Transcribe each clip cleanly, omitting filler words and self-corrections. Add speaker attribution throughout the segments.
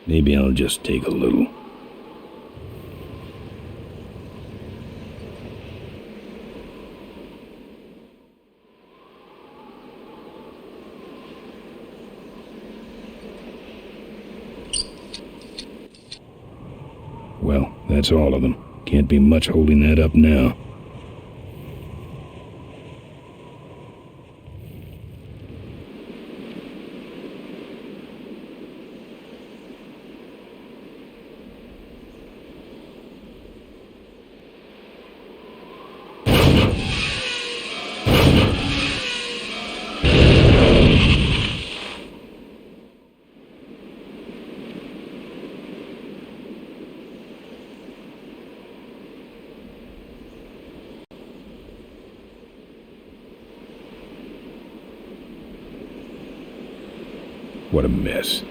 Speaker 1: Maybe I'll just take a little. Well, that's all of them. Can't be much holding that up now. What a mess.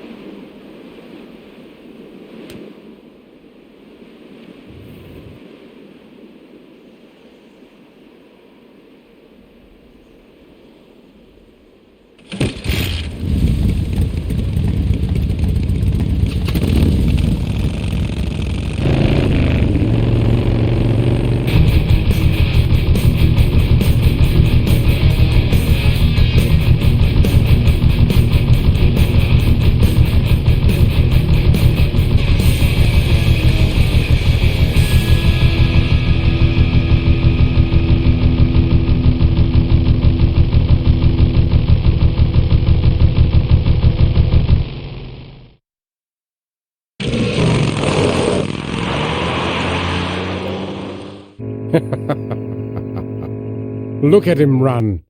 Speaker 2: Look at him run.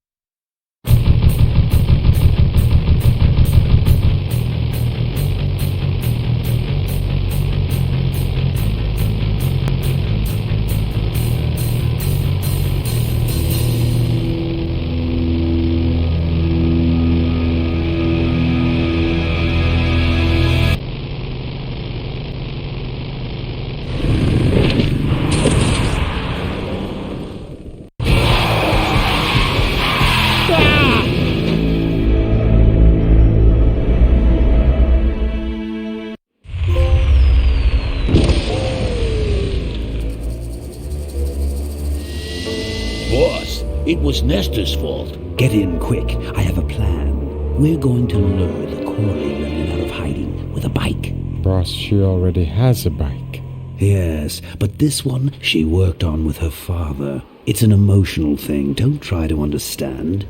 Speaker 3: It was Nestor's fault. Get in quick. I have a plan. We're going to lure the Corey women out of hiding with a bike.
Speaker 2: Boss, she already has a bike.
Speaker 3: Yes, but this one she worked on with her father. It's an emotional thing. Don't try to understand.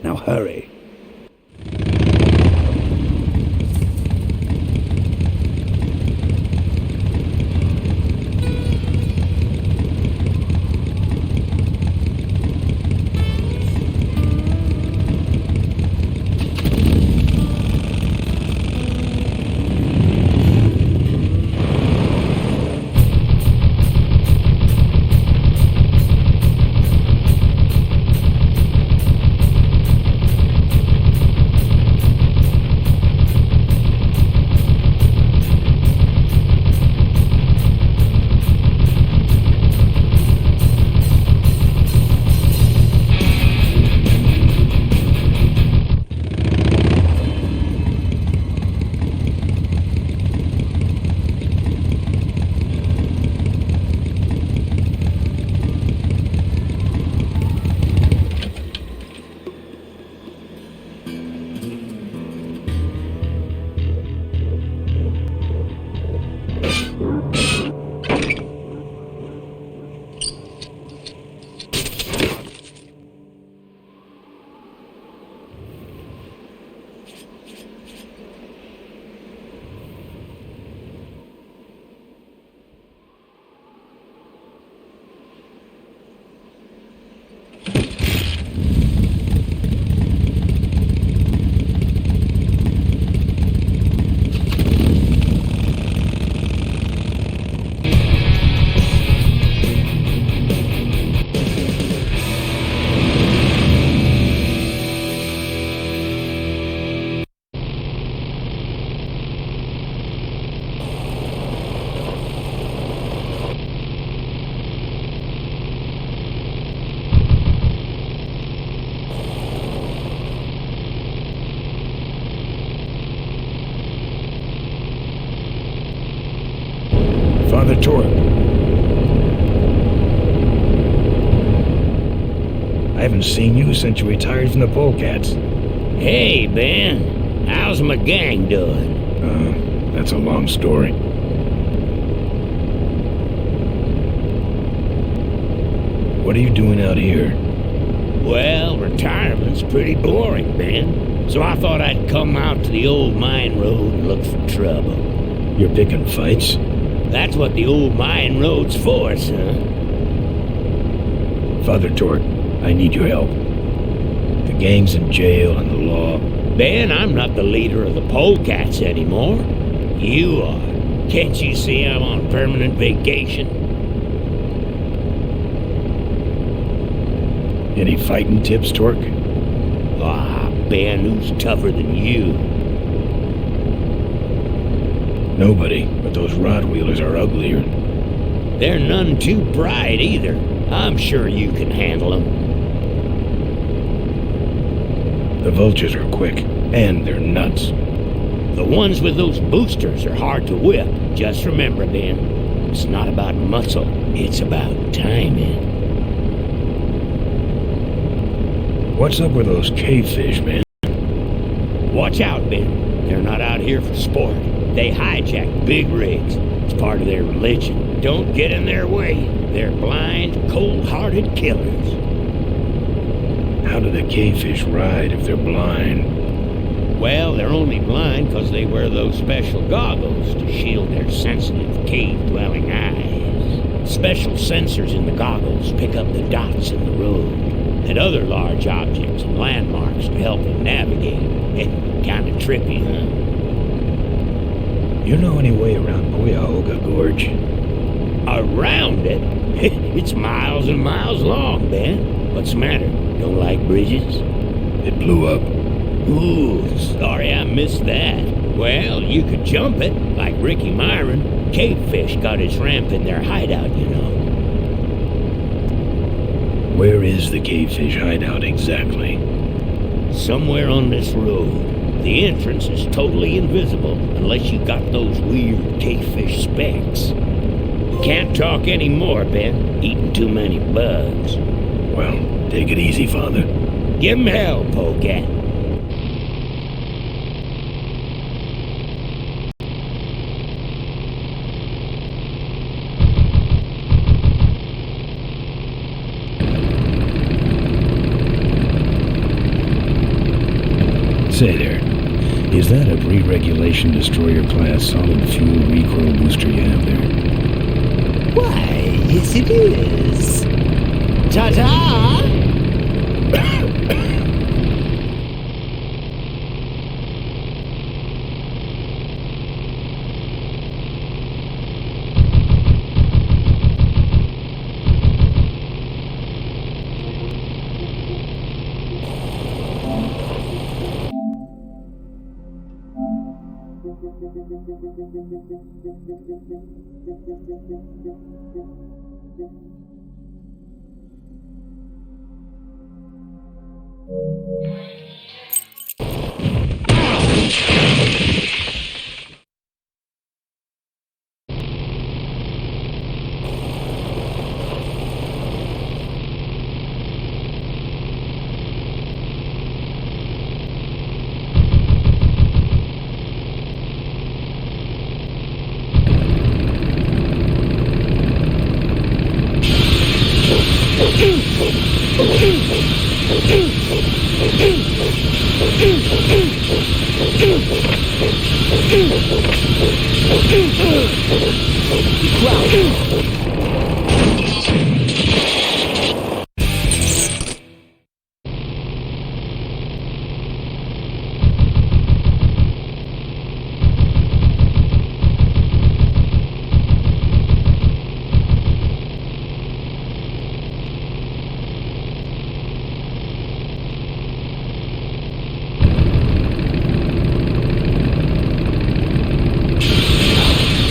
Speaker 3: Now hurry.
Speaker 1: Father Torque. I haven't seen you since you retired from the Polecats.
Speaker 4: Hey, Ben. How's my gang doing?
Speaker 1: That's a long story. What are you doing out here?
Speaker 4: Well, retirement's pretty boring, Ben. So I thought I'd come out to the old mine road and look for trouble.
Speaker 1: You're picking fights?
Speaker 4: That's what the old mine road's for, son.
Speaker 1: Father Torque, I need your help. The gang's in jail and the law.
Speaker 4: Ben, I'm not the leader of the Polecats anymore. You are. Can't you see I'm on permanent vacation?
Speaker 1: Any fighting tips, Torque?
Speaker 4: Ah, Ben, who's tougher than you?
Speaker 1: Nobody, but those Rod-wheelers are uglier.
Speaker 4: They're none too bright either. I'm sure you can handle them.
Speaker 1: The vultures are quick, and they're nuts.
Speaker 4: The ones with those boosters are hard to whip. Just remember, Ben, it's not about muscle, it's about timing.
Speaker 1: What's up with those cavefish, man?
Speaker 4: Watch out, Ben. They're not out here for sport. They hijack big rigs. It's part of their religion. Don't get in their way. They're blind, cold-hearted killers.
Speaker 1: How do the cavefish ride if they're blind?
Speaker 4: Well, they're only blind because they wear those special goggles to shield their sensitive, cave-dwelling eyes. Special sensors in the goggles pick up the dots in the road and other large objects and landmarks to help them navigate. Kinda trippy, huh?
Speaker 1: You know any way around Cuyahoga Gorge?
Speaker 4: Around it? It's miles and miles long, Ben. What's the matter? Don't like bridges?
Speaker 1: It blew up.
Speaker 4: Ooh, sorry I missed that. Well, you could jump it, like Ricky Myron. Cavefish got his ramp in their hideout, you know.
Speaker 1: Where is the cavefish hideout exactly?
Speaker 4: Somewhere on this road. The entrance is totally invisible unless you got those weird cavefish specs. Can't talk anymore, Ben. Eating too many bugs.
Speaker 1: Well, take it easy, Father.
Speaker 4: Give 'em hell, Polecat.
Speaker 1: Say there, is that a pre-regulation destroyer class solid fuel recoil booster you have there?
Speaker 5: Why, yes it is. Ta-ta!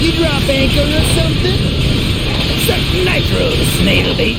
Speaker 5: You drop anchor or something? Suck nitro, snail bait.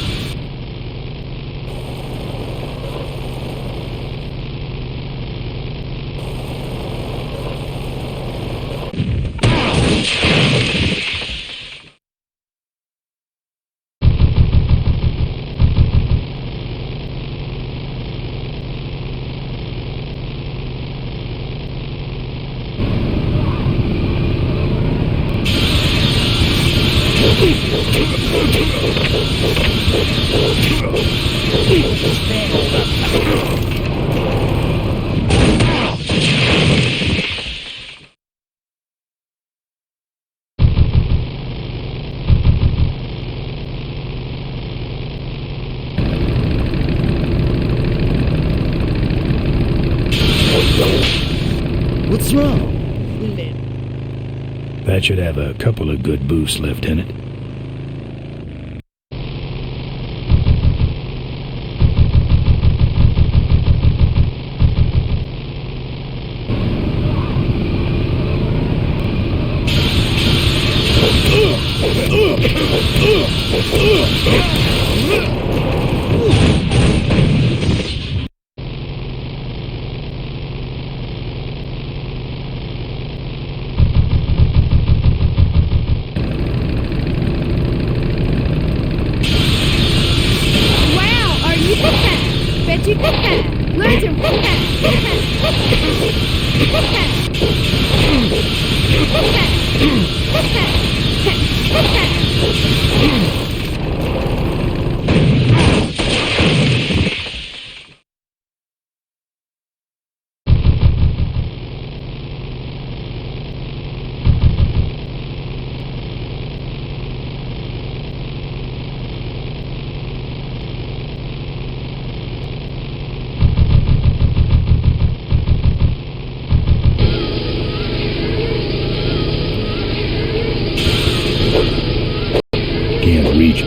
Speaker 5: What's wrong?
Speaker 1: That should have a couple of good boosts left in it. Can't reach.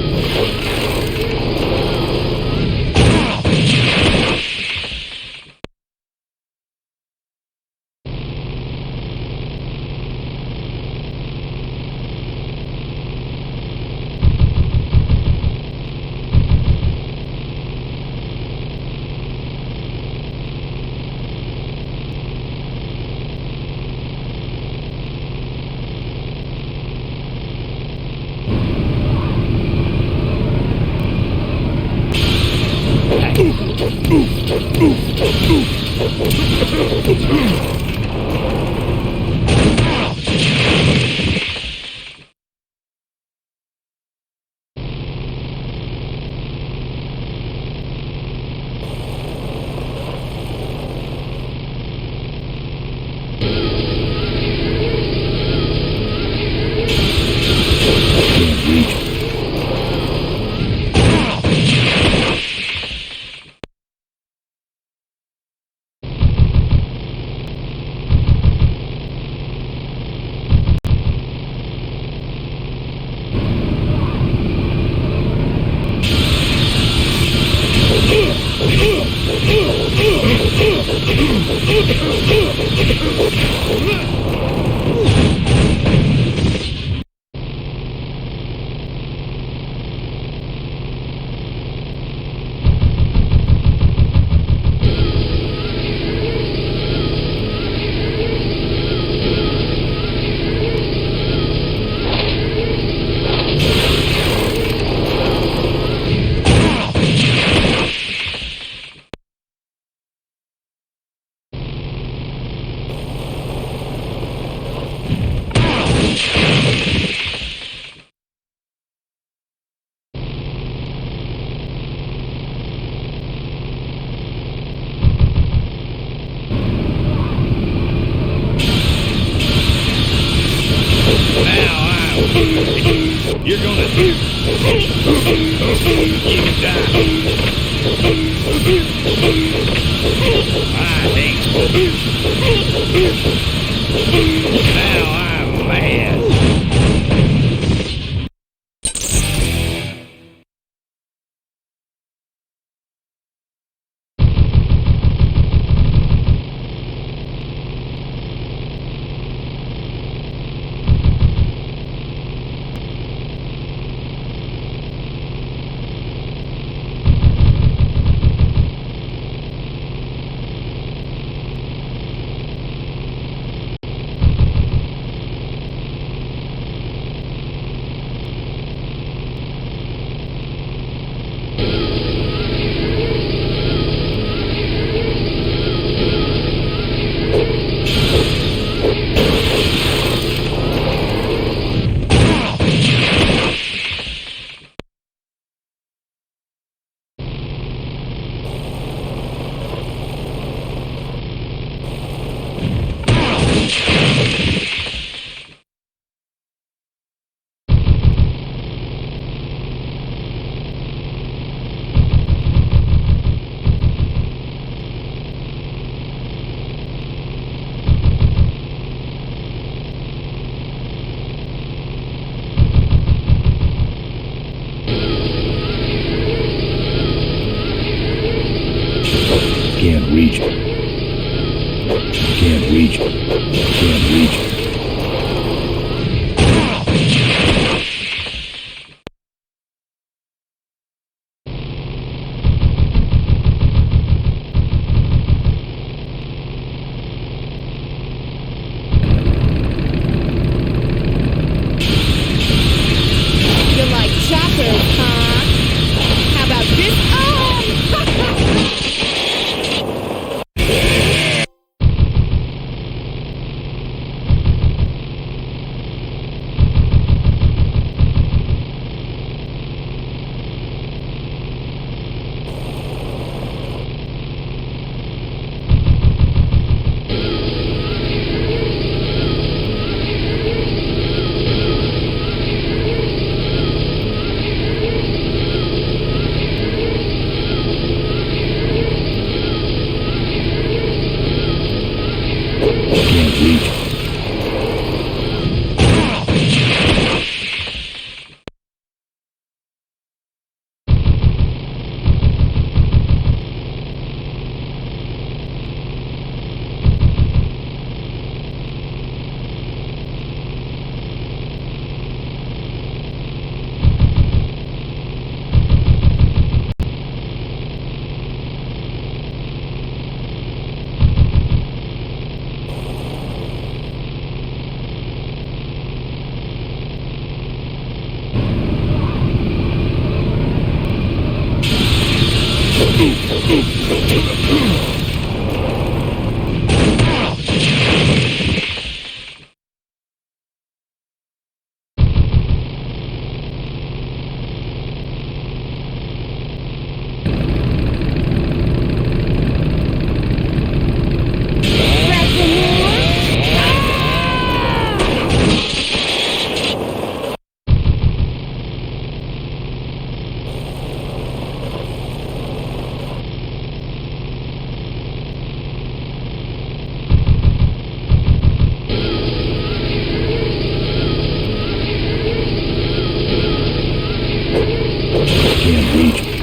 Speaker 1: Can't reach.
Speaker 4: You're gonna you die. My name's now I'm mad.
Speaker 1: Can't reach. Can't reach.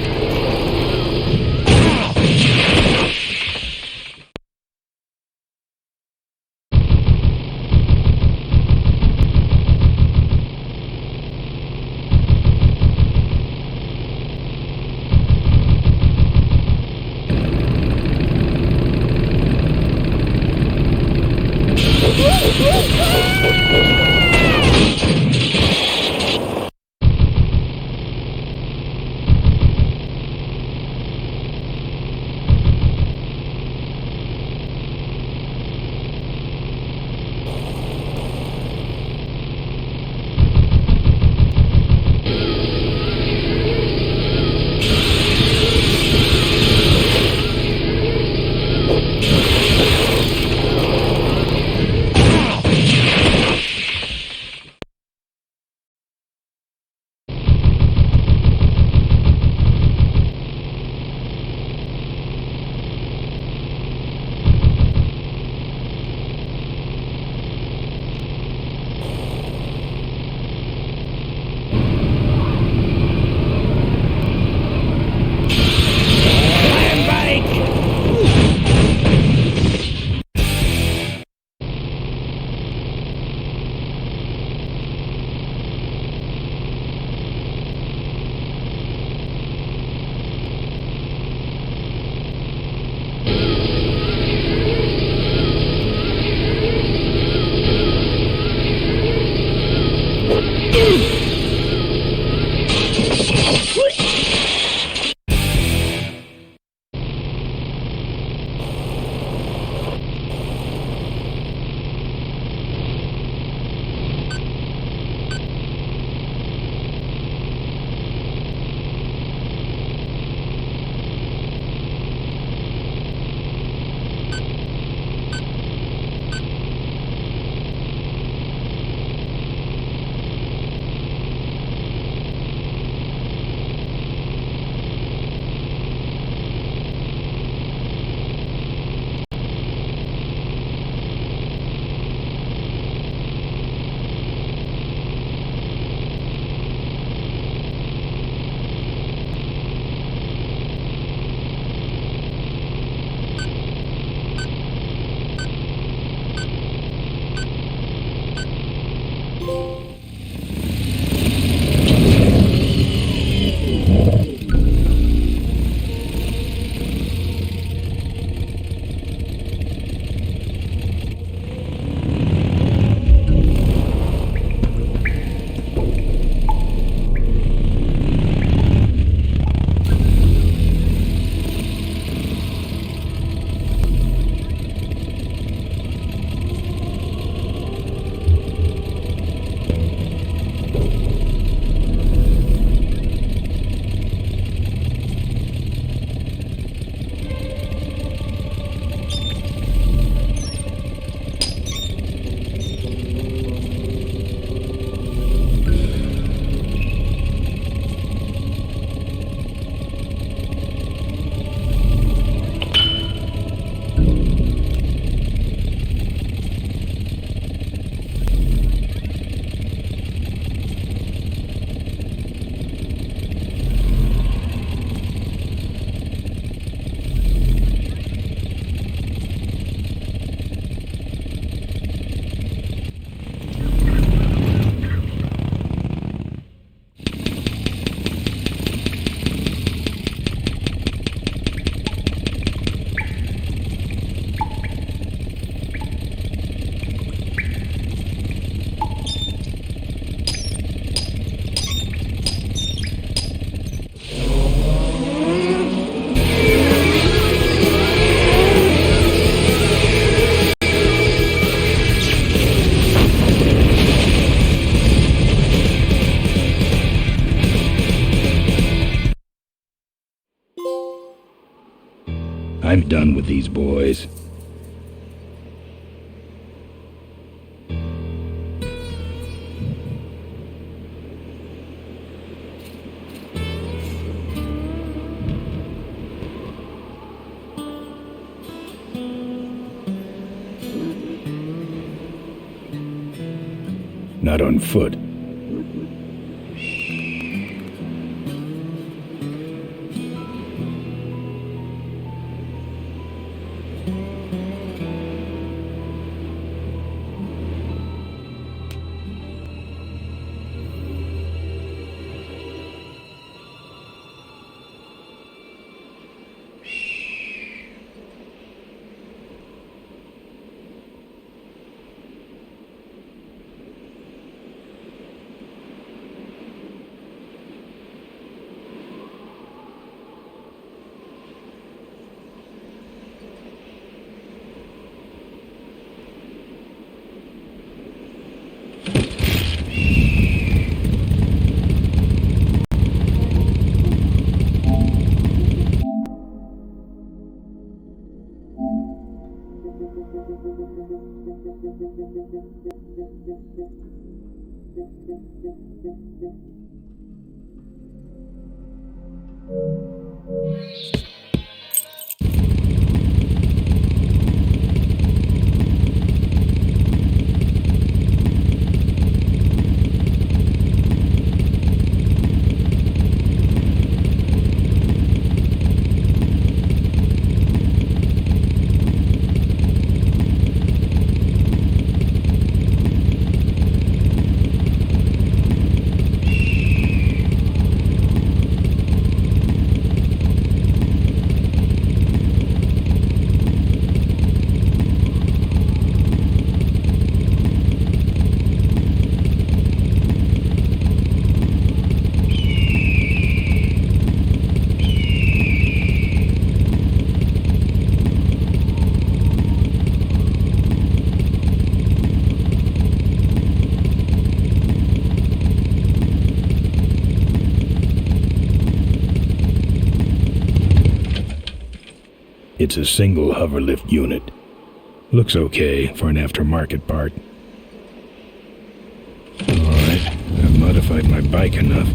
Speaker 1: I'm done with these boys. Not on foot. It's a single hoverlift unit. Looks okay for an aftermarket part. Alright, I've modified my bike enough.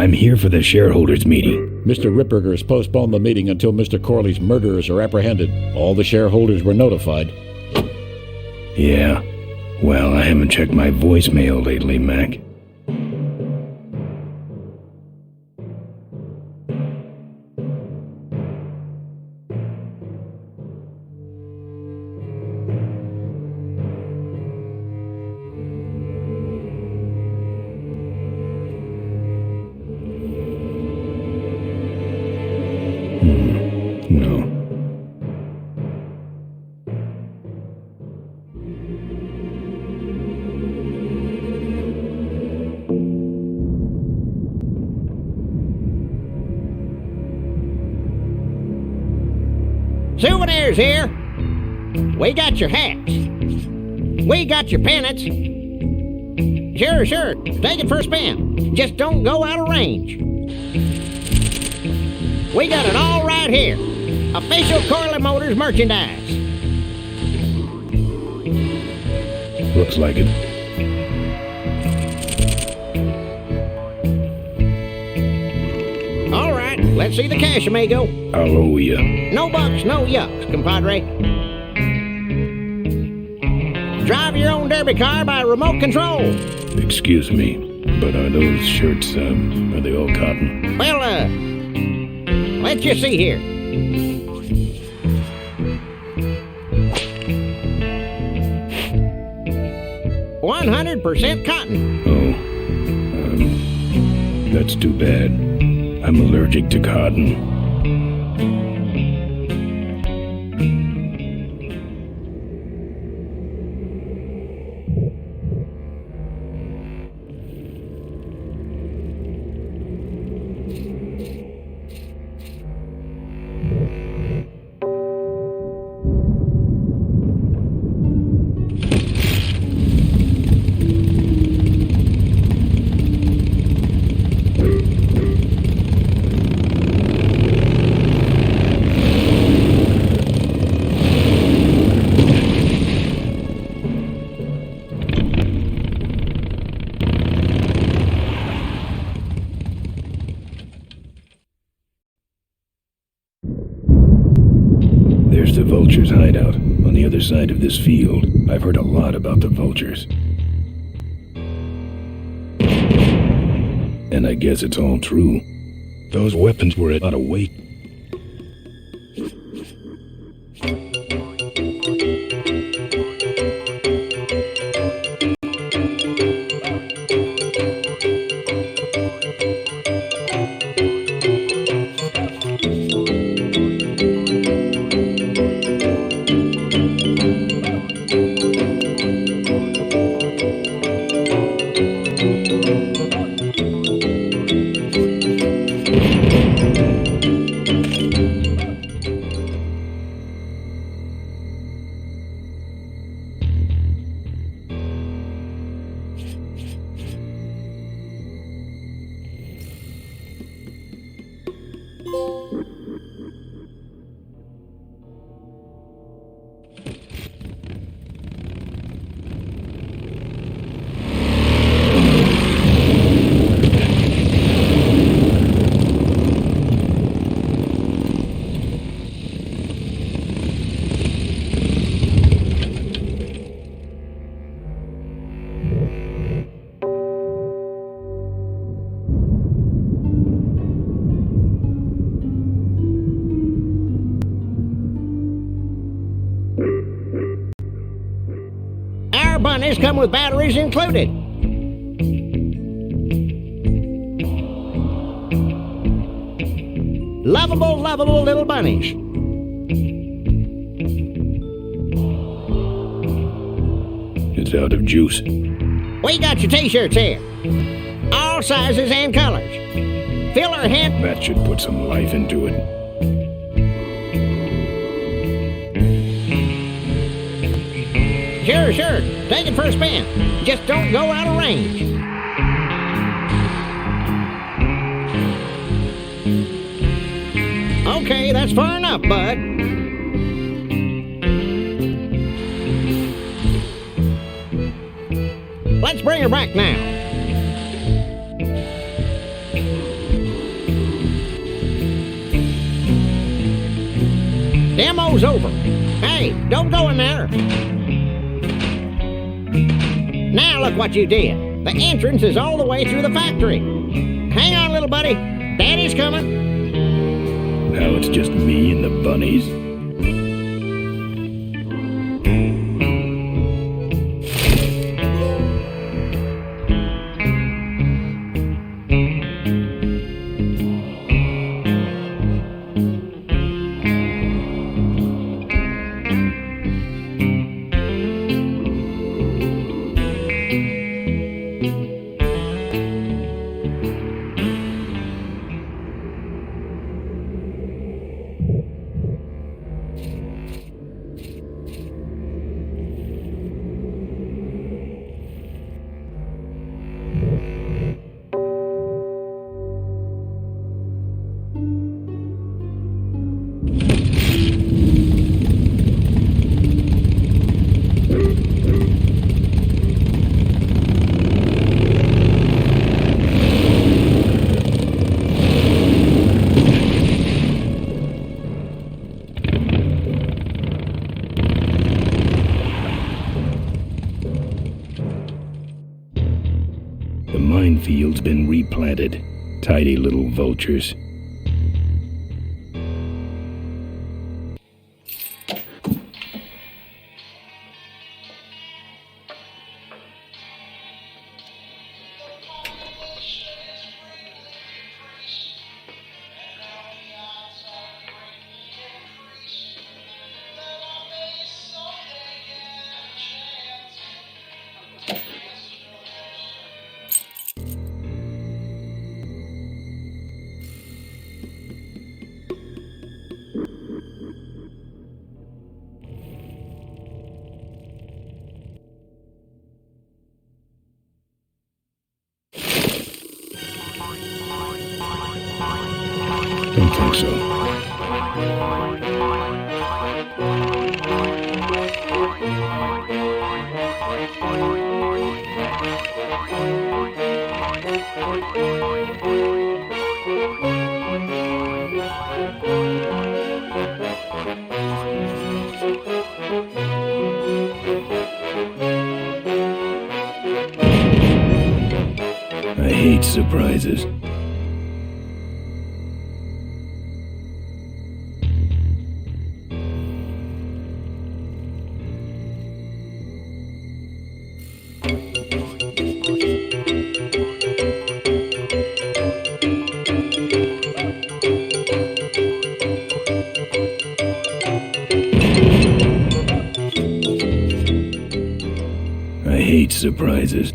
Speaker 1: I'm here for the shareholders meeting.
Speaker 6: Mr. Ripperger has postponed the meeting until Mr. Corley's murderers are apprehended. All the shareholders were notified.
Speaker 1: Yeah. Well, I haven't checked my voicemail lately, Mac.
Speaker 4: Souvenirs here. We got your hats. We got your pennants. Sure. Take it for a spin. Just don't go out of range. We got it all right here. Official Corley Motors merchandise.
Speaker 1: Looks like it.
Speaker 4: All right, let's see the cash, amigo.
Speaker 1: I'll owe ya.
Speaker 4: No bucks, no yucks, compadre. Drive your own derby car by remote control.
Speaker 1: Excuse me, but are those shirts, are they all cotton?
Speaker 4: Well, let's just see here. "100% cotton."
Speaker 1: Oh, that's too bad. I'm allergic to cotton. There's the Vulture's hideout, on the other side of this field. I've heard a lot about the Vultures. And I guess it's all true. Those weapons were a lot of weight.
Speaker 4: Our bunnies come with batteries included. Lovable little bunnies.
Speaker 1: It's out of juice.
Speaker 4: We got your t-shirts here. All sizes and colors. Fill our head.
Speaker 1: That should put some life into it.
Speaker 4: Sure. Take it for a spin. Just don't go out of range. Okay, that's far enough, bud. Let's bring her back now. Demo's over. Hey, don't go in there. Now look what you did. The entrance is all the way through the factory. Hang on, little buddy. Daddy's coming.
Speaker 1: Now it's just me and the bunnies. field's been replanted. Tidy little vultures. Don't think so. I hate surprises. I hate surprises.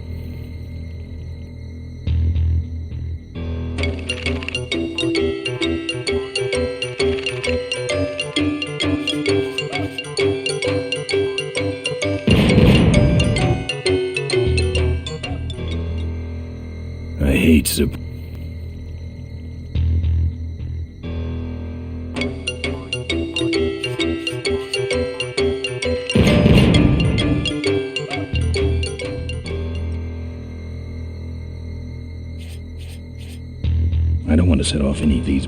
Speaker 1: I hate surprises. I don't want to set off any of these.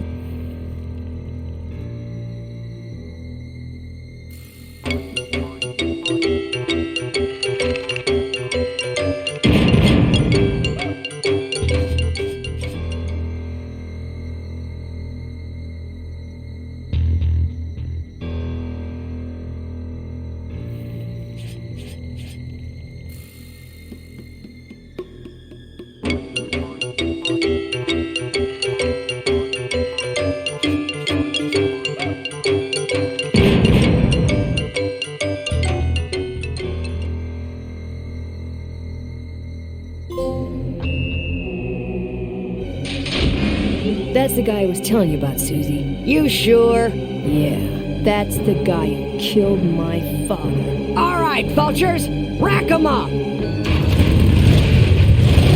Speaker 7: That's the guy I was telling you about, Susie.
Speaker 5: You sure?
Speaker 7: Yeah, that's the guy who killed my father.
Speaker 5: All right, vultures, rack 'em up.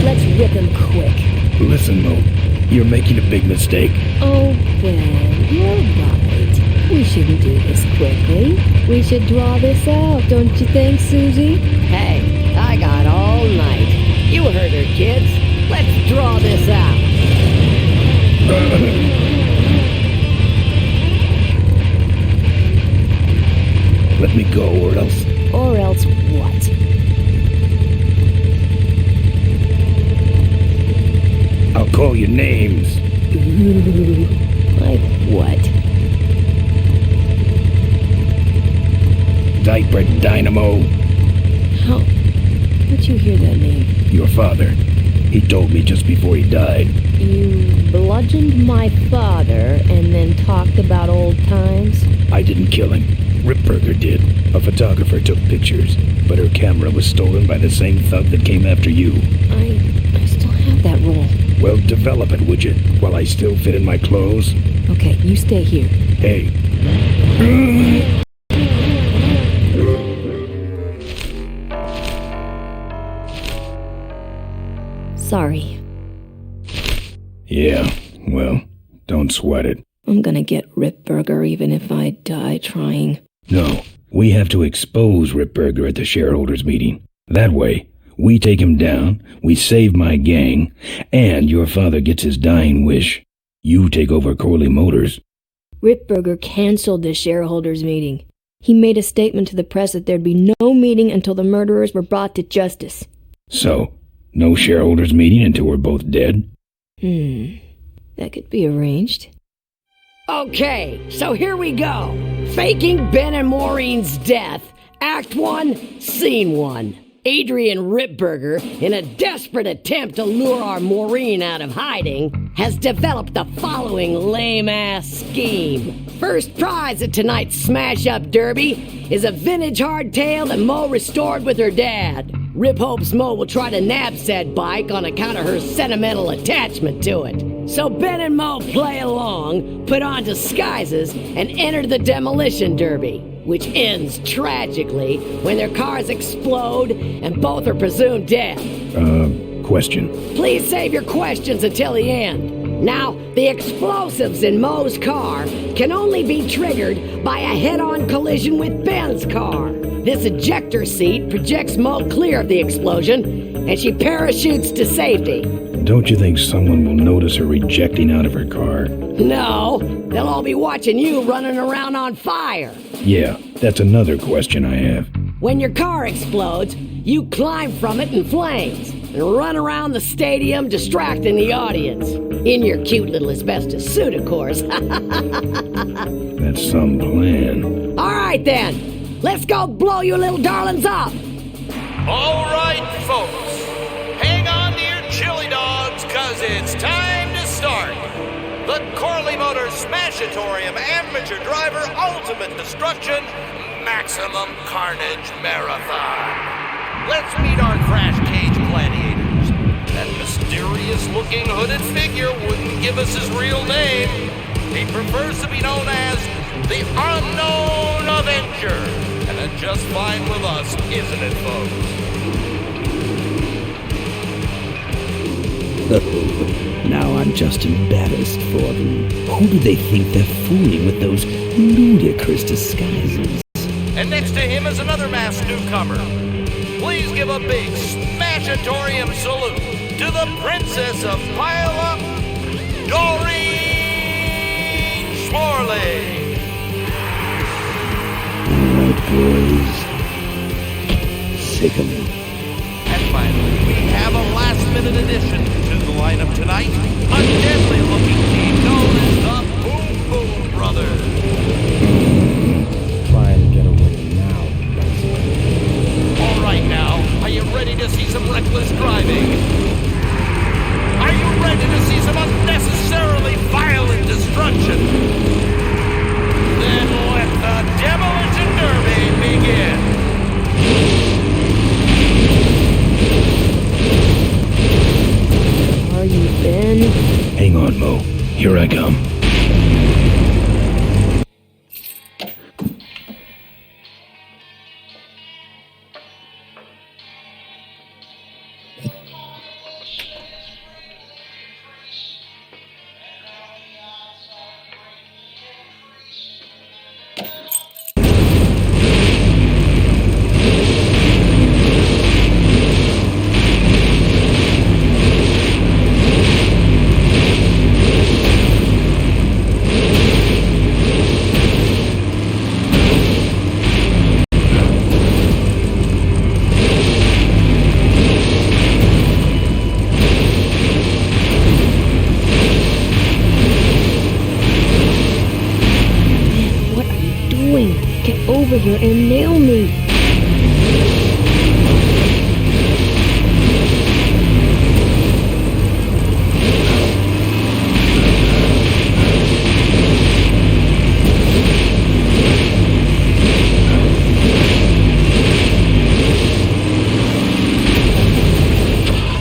Speaker 7: Let's rip him quick.
Speaker 1: Listen, Mo, you're making a big mistake.
Speaker 7: Oh, Ben, you're right. We shouldn't do this quickly. We should draw this out, don't you think, Susie?
Speaker 5: Hey, I got all night. You heard her, kids. Let's draw this out.
Speaker 1: Let me go, or else.
Speaker 7: Or else what?
Speaker 1: I'll call you names.
Speaker 7: Ooh, like what?
Speaker 1: Diaper Dynamo.
Speaker 7: How'd you hear that name?
Speaker 1: Your father. He told me just before he died.
Speaker 7: You bludgeoned my father and then talked about old times?
Speaker 1: I didn't kill him. Ripburger did. A photographer took pictures, but her camera was stolen by the same thug that came after you.
Speaker 7: I still have that roll.
Speaker 1: Well, develop it, would you? While I still fit in my clothes?
Speaker 7: Okay, you stay here.
Speaker 1: Hey.
Speaker 7: Sorry.
Speaker 1: Yeah, well, don't sweat it.
Speaker 7: I'm gonna get Ripburger even if I die trying.
Speaker 1: No, we have to expose Ripburger at the shareholders meeting. That way, we take him down, we save my gang, and your father gets his dying wish. You take over Corley Motors.
Speaker 7: Ripburger canceled the shareholders meeting. He made a statement to the press that there'd be no meeting until the murderers were brought to justice.
Speaker 1: So, No shareholders meeting until we're both dead?
Speaker 7: That could be arranged.
Speaker 5: Okay, so here we go. Faking Ben and Maureen's death. Act 1, Scene 1. Adrian Ripburger, in a desperate attempt to lure our Maureen out of hiding, has developed the following lame-ass scheme. First prize at tonight's smash-up derby is a vintage hardtail that Mo restored with her dad. Rip hopes Mo will try to nab said bike on account of her sentimental attachment to it. So Ben and Mo play along, put on disguises, and enter the demolition derby, which ends tragically when their cars explode and both are presumed dead.
Speaker 1: Question.
Speaker 5: Please save your questions until the end. Now, the explosives in Mo's car can only be triggered by a head-on collision with Ben's car. This ejector seat projects Mo clear of the explosion, and she parachutes to safety.
Speaker 1: Don't you think someone will notice her ejecting out of her car?
Speaker 5: No, they'll all be watching you running around on fire.
Speaker 1: Yeah, that's another question I have.
Speaker 5: When your car explodes, you climb from it in flames and run around the stadium distracting the audience. In your cute little asbestos suit, of course.
Speaker 1: That's some plan.
Speaker 5: All right, then. Let's go blow you little darlings up.
Speaker 8: All right, folks. Hang on to your chili dogs, because it's time to start. The Corley Motors Smashatorium Amateur Driver Ultimate Destruction Maximum Carnage Marathon. Let's meet our Crash Cage Gladiators. That mysterious-looking hooded figure wouldn't give us his real name. He prefers to be known as the Unknown Avenger. And that's just fine with us, isn't it, folks?
Speaker 3: Oh, now I'm just embarrassed for them. Who do they think they're fooling with those ludicrous disguises?
Speaker 8: And next to him is another masked newcomer. Please give a big Smashatorium salute to the Princess of Pile-Up, Doreen Smorley.
Speaker 3: All right, boys. Sick 'em.
Speaker 8: And finally, we have a last-minute addition to the lineup tonight. A deadly-looking team known as the Boom Boom Brothers.
Speaker 2: Try and get away now,
Speaker 8: All right now, are you ready to see some reckless driving? Are you ready to see some unnecessarily violent destruction? Then let the Demolition Derby begin.
Speaker 7: Are you Ben?
Speaker 1: Hang on, Mo. Here I come.
Speaker 7: What are you doing? Get over here and nail me.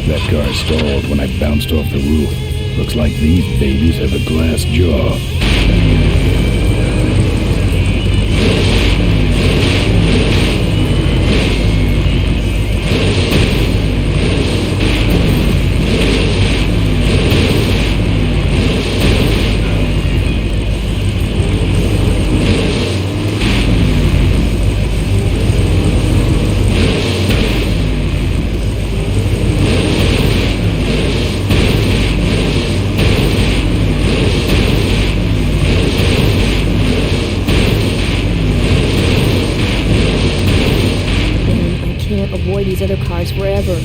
Speaker 1: That car stalled when I bounced off the roof. Looks like these babies have a glass jaw.
Speaker 7: And I can't avoid these other cars forever.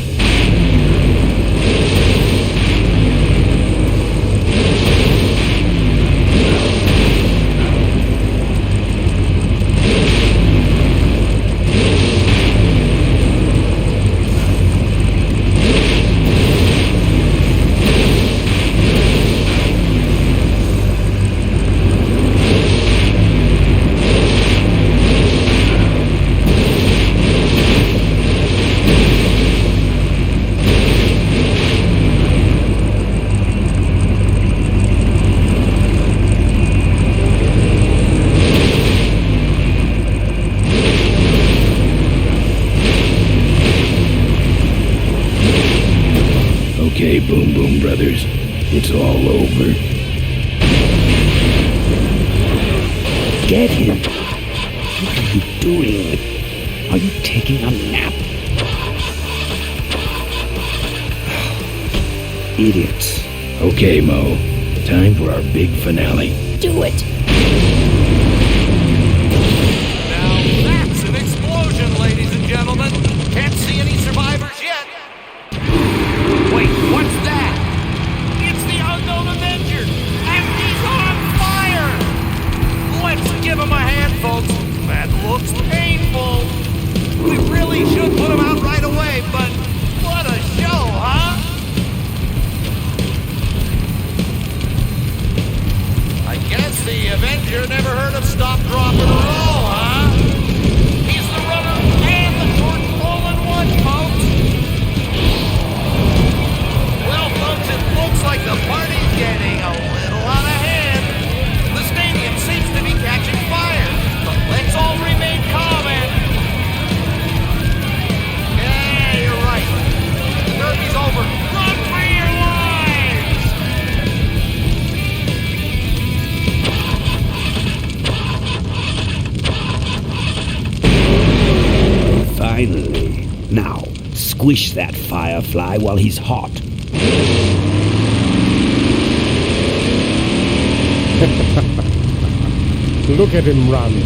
Speaker 1: Okay, Boom Boom Brothers, it's all over.
Speaker 3: Get him! What are you doing? Are you taking a nap? Idiots.
Speaker 1: Okay, Mo, time for our big finale.
Speaker 5: Do it!
Speaker 8: Now that's an explosion, ladies and gentlemen. Can't see any survivors yet. Wait, what's that? It's the unknown Avenger, and he's on fire! Let's give him a hand, folks. That looks painful. We really should put him out right away, but what a show, huh? I guess the Avenger never heard of stop, drop, or roll, huh? He's the runner and the torch all in one, folks. Well, folks, it looks like the party's getting a little out of hand. The stadium seems to be catching fire, but let's all remain calm and... Yeah, you're right. The derby's over. Run for your lives!
Speaker 3: Finally. Now, squish that firefly while he's hot.
Speaker 2: Look at him run.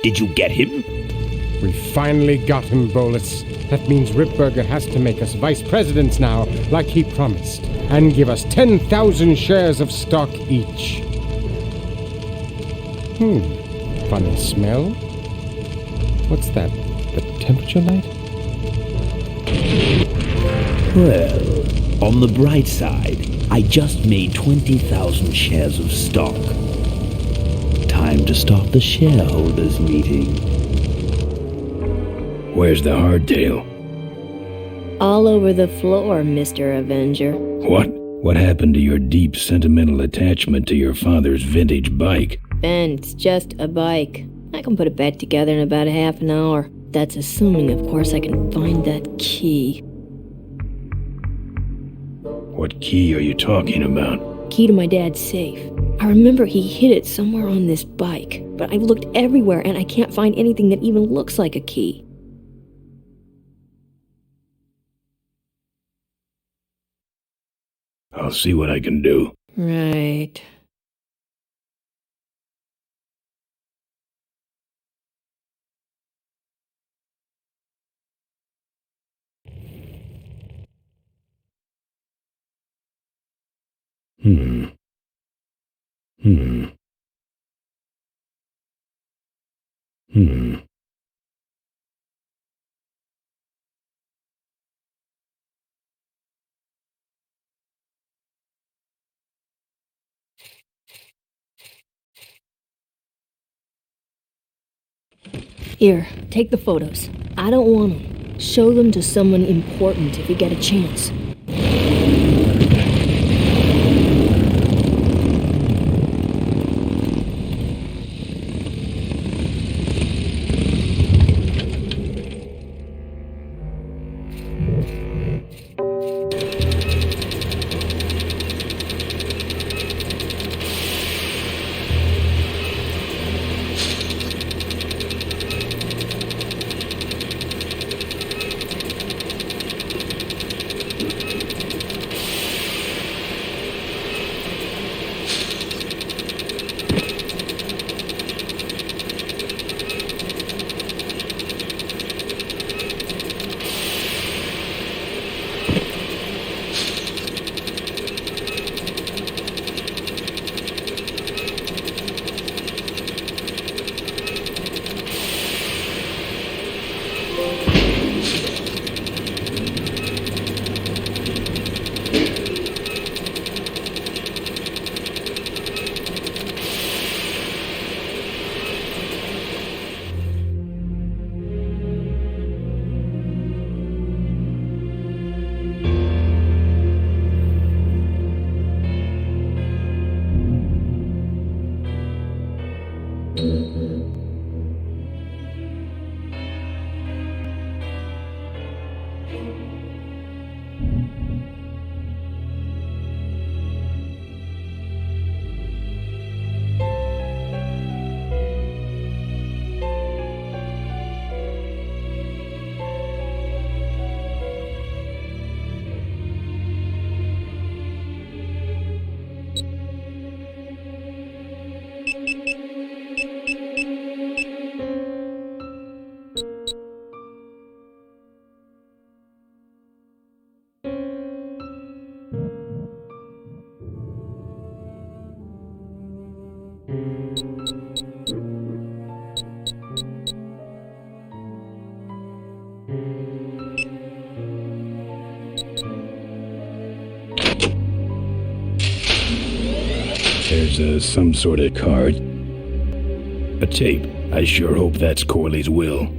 Speaker 3: Did you get him?
Speaker 2: We finally got him, Bolus. That means Ripburger has to make us vice presidents now, like he promised, and give us 10,000 shares of stock each. Funny smell. What's that? The temperature light?
Speaker 3: Well, on the bright side, I just made 20,000 shares of stock. Time to start the shareholders meeting.
Speaker 1: Where's the hardtail?
Speaker 7: All over the floor, Mr. Avenger.
Speaker 1: What? What happened to your deep sentimental attachment to your father's vintage bike?
Speaker 7: Ben, it's just a bike. I can put it back together in about a half an hour. That's assuming, of course, I can find that key.
Speaker 1: What key are you talking about?
Speaker 7: Key to my dad's safe. I remember he hid it somewhere on this bike, but I've looked everywhere and I can't find anything that even looks like a key.
Speaker 1: I'll see what I can do.
Speaker 7: Right. Here, take the photos. I don't want them. Show them to someone important if you get a chance.
Speaker 1: There's some sort of card. A tape. I sure hope that's Corley's will.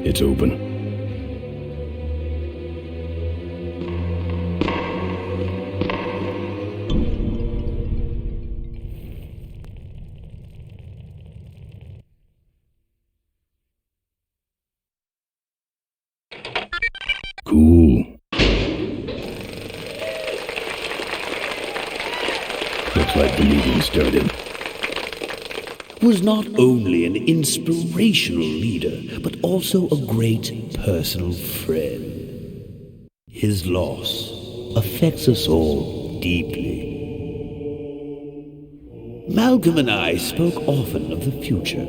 Speaker 1: It's open. Cool. Looks like the meeting started.
Speaker 3: Was not only an inspirational leader, but also a great personal friend. His loss affects us all deeply. Malcolm and I spoke often of the future.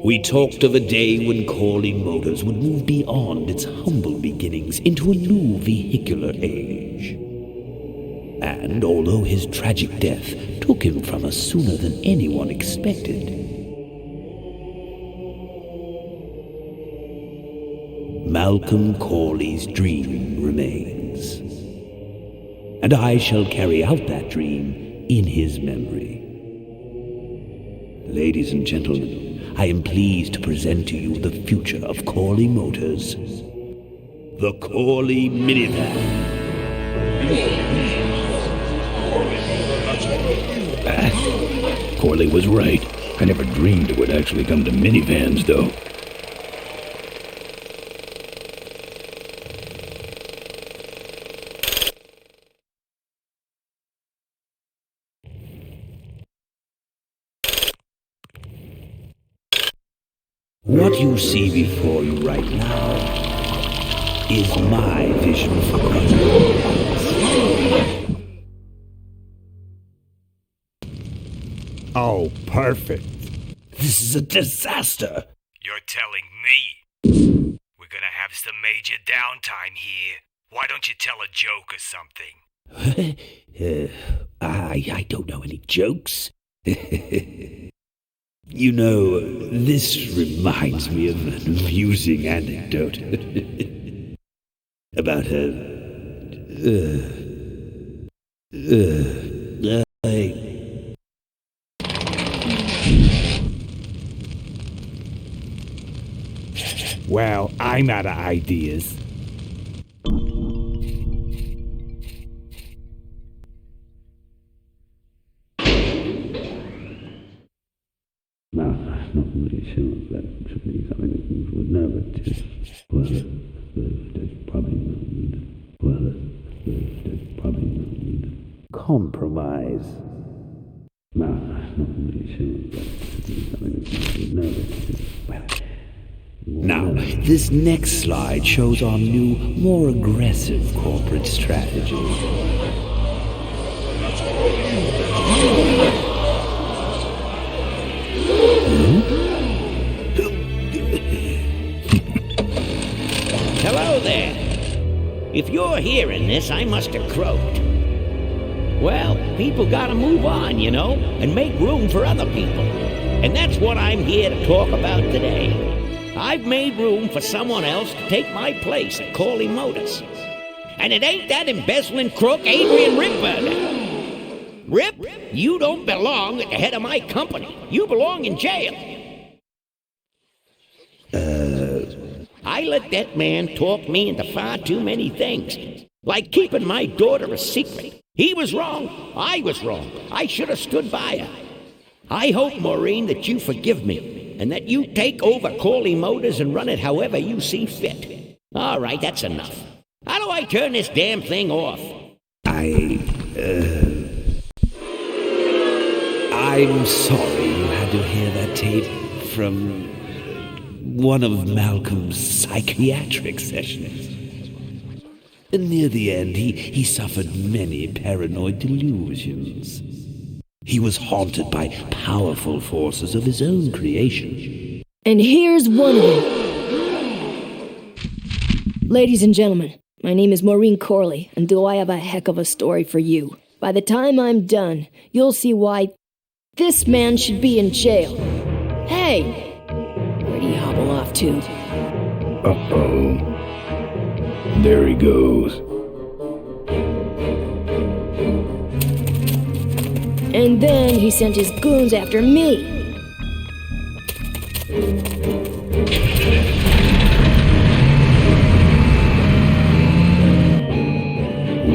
Speaker 3: We talked of a day when Corley Motors would move beyond its humble beginnings into a new vehicular age. And although his tragic death took him from us sooner than anyone expected, Malcolm Corley's dream remains. And I shall carry out that dream in his memory. Ladies and gentlemen, I am pleased to present to you the future of Corley Motors. The Corley Minivan.
Speaker 1: Corley was right. I never dreamed it would actually come to minivans, though.
Speaker 3: What you see before you right now is my vision for Remastered.
Speaker 2: Oh, perfect.
Speaker 3: This is a disaster.
Speaker 9: You're telling me? We're gonna have some major downtime here. Why don't you tell a joke or something?
Speaker 3: I don't know any jokes. You know, this reminds me of an amusing anecdote about
Speaker 4: Well, I'm out of ideas.
Speaker 3: No, not really sure that should be something that you would know, but well, there's probably no need. Well, there's probably no need. Compromise. No, not really sure that should be something that you would know, but well. Now, this next slide shows our new, more aggressive corporate strategy.
Speaker 4: Hello there. If you're hearing this, I must have croaked. Well, people gotta move on, you know, and make room for other people. And that's what I'm here to talk about today. I've made room for someone else to take my place at Corley Motors. And it ain't that embezzling crook Adrian Ripburger. Rip, you don't belong at the head of my company. You belong in jail. I let that man talk me into far too many things. Like keeping my daughter a secret. He was wrong. I was wrong. I should have stood by her. I hope, Maureen, that you forgive me, and that you take over Corley Motors and run it however you see fit. All right, that's enough. How do I turn this damn thing off?
Speaker 3: I'm sorry you had to hear that tape from one of Malcolm's psychiatric sessions. Near the end, he suffered many paranoid delusions. He was haunted by powerful forces of his own creation.
Speaker 7: And here's one of them. Ladies and gentlemen, my name is Maureen Corley, and do I have a heck of a story for you. By the time I'm done, you'll see why this man should be in jail. Hey! Where'd he hobble off to?
Speaker 1: Uh-oh. There he goes.
Speaker 7: And then he sent his goons after me.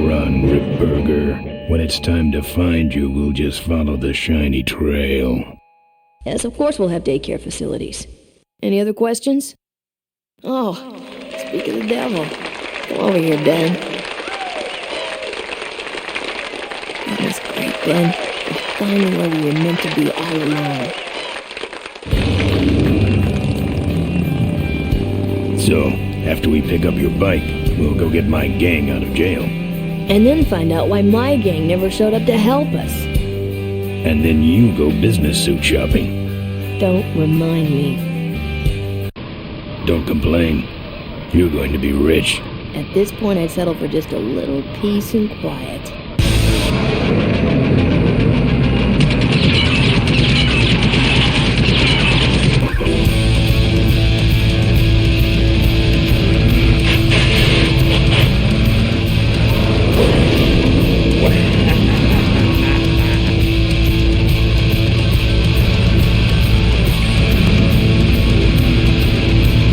Speaker 1: Run, Ripburger. When it's time to find you, we'll just follow the shiny trail.
Speaker 7: Yes, of course we'll have daycare facilities. Any other questions? Oh, speak of the devil. Come over here, Ben. That was great, Ben. You're finally where we were meant to be all along.
Speaker 1: So, after we pick up your bike, we'll go get my gang out of jail.
Speaker 7: And then find out why my gang never showed up to help us.
Speaker 1: And then you go business suit shopping.
Speaker 7: Don't remind me.
Speaker 1: Don't complain. You're going to be rich.
Speaker 7: At this point, I'd settle for just a little peace and quiet.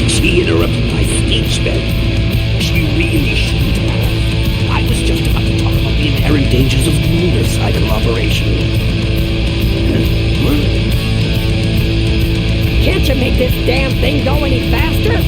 Speaker 3: She interrupted my speech, Ben. She really shouldn't have. I was just about to talk about the inherent dangers of motorcycle operation.
Speaker 5: Can't you make this damn thing go any faster?